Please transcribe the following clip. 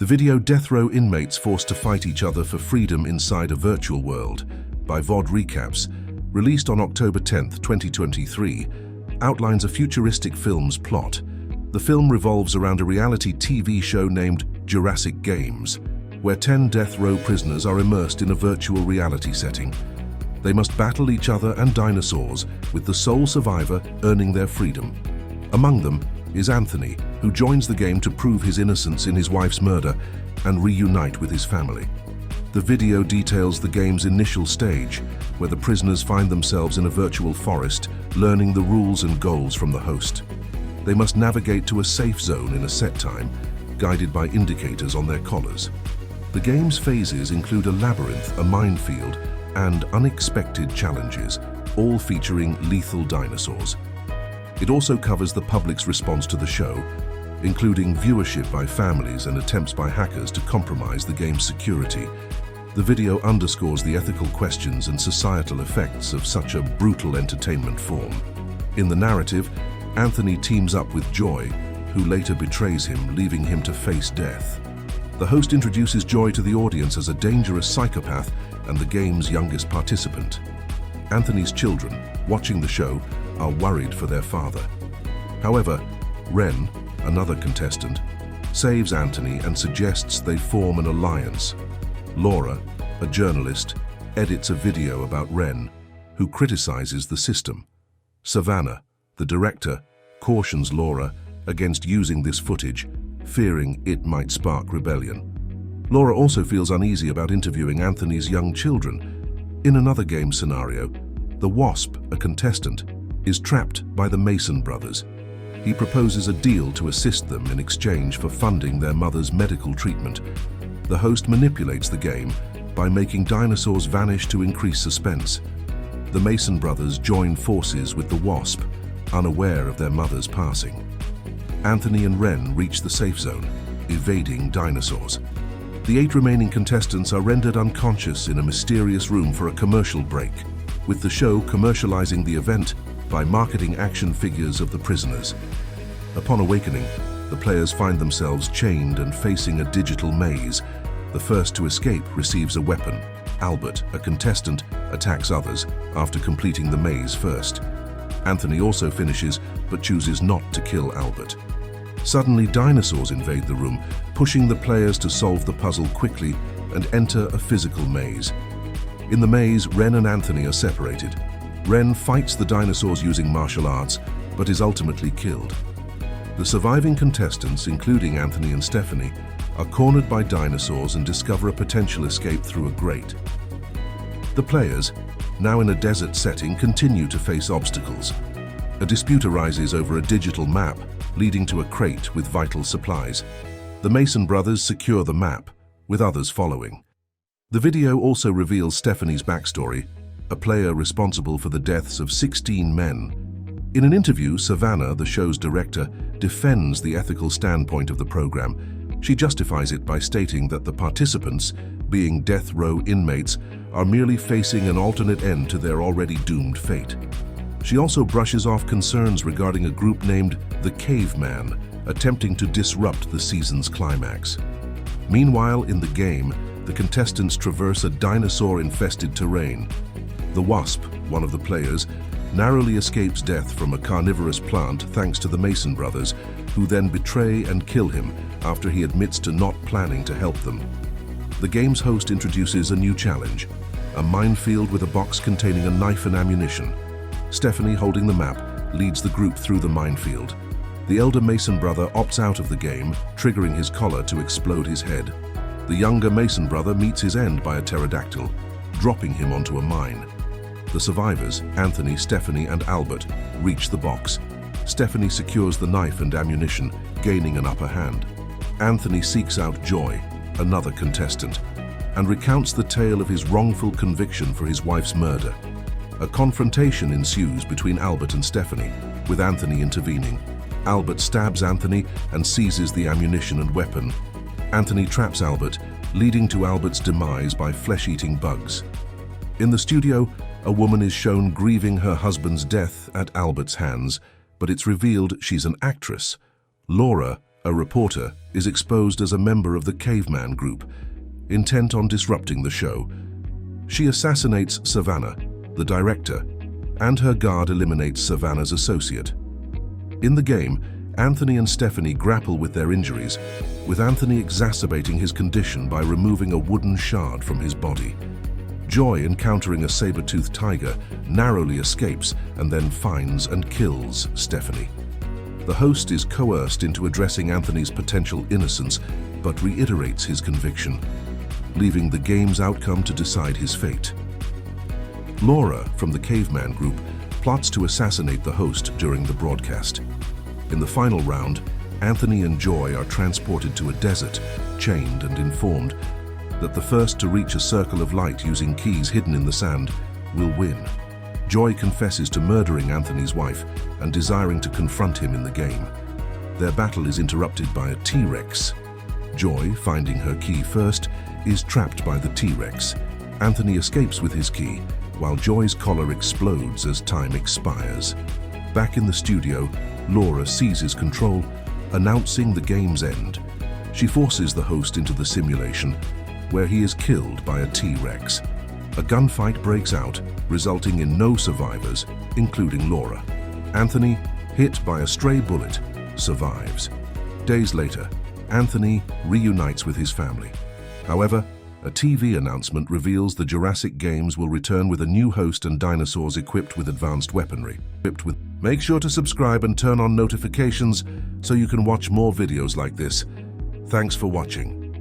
The video Death Row inmates forced to fight each other for freedom inside a virtual world by VOD Recaps, released on October 10, 2023, outlines a futuristic film's plot. The film revolves around a reality TV show named Jurassic Games, where 10 death row prisoners are immersed in a virtual reality setting. They must battle each other and dinosaurs, with the sole survivor earning their freedom. Among them is Anthony, who joins the game to prove his innocence in his wife's murder and reunite with his family. The video details the game's initial stage, where the prisoners find themselves in a virtual forest, learning the rules and goals from the host. They must navigate to a safe zone in a set time, guided by indicators on their collars. The game's phases include a labyrinth, a minefield, and unexpected challenges, all featuring lethal dinosaurs. It also covers the public's response to the show, including viewership by families and attempts by hackers to compromise the game's security. The video underscores the ethical questions and societal effects of such a brutal entertainment form. In the narrative, Anthony teams up with Joy, who later betrays him, leaving him to face death. The host introduces Joy to the audience as a dangerous psychopath and the game's youngest participant. Anthony's children, watching the show, are worried for their father. However, Ren, another contestant, saves Anthony and suggests they form an alliance. Laura, a journalist, edits a video about Ren, who criticizes the system. Savannah, the director, cautions Laura against using this footage, fearing it might spark rebellion. Laura also feels uneasy about interviewing Anthony's young children. In another game scenario, the Wasp, a contestant, is trapped by the Mason brothers. He proposes a deal to assist them in exchange for funding their mother's medical treatment. The host manipulates the game by making dinosaurs vanish to increase suspense. The Mason brothers join forces with the Wasp, unaware of their mother's passing. Anthony and Ren reach the safe zone, evading dinosaurs. The 8 remaining contestants are rendered unconscious in a mysterious room for a commercial break, with the show commercializing the event by marketing action figures of the prisoners. Upon awakening, the players find themselves chained and facing a digital maze. The first to escape receives a weapon. Albert, a contestant, attacks others after completing the maze first. Anthony also finishes, but chooses not to kill Albert. Suddenly, dinosaurs invade the room, pushing the players to solve the puzzle quickly and enter a physical maze. In the maze, Ren and Anthony are separated. Ren fights the dinosaurs using martial arts, but is ultimately killed. The surviving contestants, including Anthony and Stephanie, are cornered by dinosaurs and discover a potential escape through a grate. The players, now in a desert setting, continue to face obstacles. A dispute arises over a digital map, leading to a crate with vital supplies. The Mason brothers secure the map, with others following. The video also reveals Stephanie's backstory, a player responsible for the deaths of 16 men. In an interview, Savannah, the show's director, defends the ethical standpoint of the program. She justifies it by stating that the participants, being death row inmates, are merely facing an alternate end to their already doomed fate. She also brushes off concerns regarding a group named the Caveman, attempting to disrupt the season's climax. Meanwhile, in the game, the contestants traverse a dinosaur-infested terrain. The Wasp, one of the players, narrowly escapes death from a carnivorous plant thanks to the Mason brothers, who then betray and kill him after he admits to not planning to help them. The game's host introduces a new challenge, a minefield with a box containing a knife and ammunition. Stephanie, holding the map, leads the group through the minefield. The elder Mason brother opts out of the game, triggering his collar to explode his head. The younger Mason brother meets his end by a pterodactyl, dropping him onto a mine. The survivors, Anthony, Stephanie, and Albert, reach the box. Stephanie secures the knife and ammunition, gaining an upper hand. Anthony seeks out Joy, another contestant, and recounts the tale of his wrongful conviction for his wife's murder. A confrontation ensues between Albert and Stephanie, with Anthony intervening. Albert stabs Anthony and seizes the ammunition and weapon. Anthony traps Albert, leading to Albert's demise by flesh-eating bugs. In the studio, a woman is shown grieving her husband's death at Albert's hands, but it's revealed she's an actress. Laura, A reporter is exposed as a member of the Caveman group, intent on disrupting the show. She assassinates Savannah, the director, and her guard eliminates Savannah's associate. In the game, Anthony and Stephanie grapple with their injuries, with Anthony exacerbating his condition by removing a wooden shard from his body. Joy, encountering a saber-toothed tiger, narrowly escapes and then finds and kills Stephanie. The host is coerced into addressing Anthony's potential innocence, but reiterates his conviction, leaving the game's outcome to decide his fate. Laura, from the Caveman group, plots to assassinate the host during the broadcast. In the final round, Anthony and Joy are transported to a desert, chained and informed that the first to reach a circle of light using keys hidden in the sand will win. Joy confesses to murdering Anthony's wife and desiring to confront him in the game. Their battle is interrupted by a T-Rex. Joy, finding her key first, is trapped by the T-Rex. Anthony escapes with his key, while Joy's collar explodes as time expires. Back in the studio, Laura seizes control, announcing the game's end. She forces the host into the simulation, where he is killed by a T-Rex. A gunfight breaks out, resulting in no survivors, including Laura. Anthony, hit by a stray bullet, survives. Days later, Anthony reunites with his family. However, a TV announcement reveals the Jurassic Games will return with a new host and dinosaurs equipped with advanced weaponry. Make sure to subscribe and turn on notifications so you can watch more videos like this. Thanks for watching.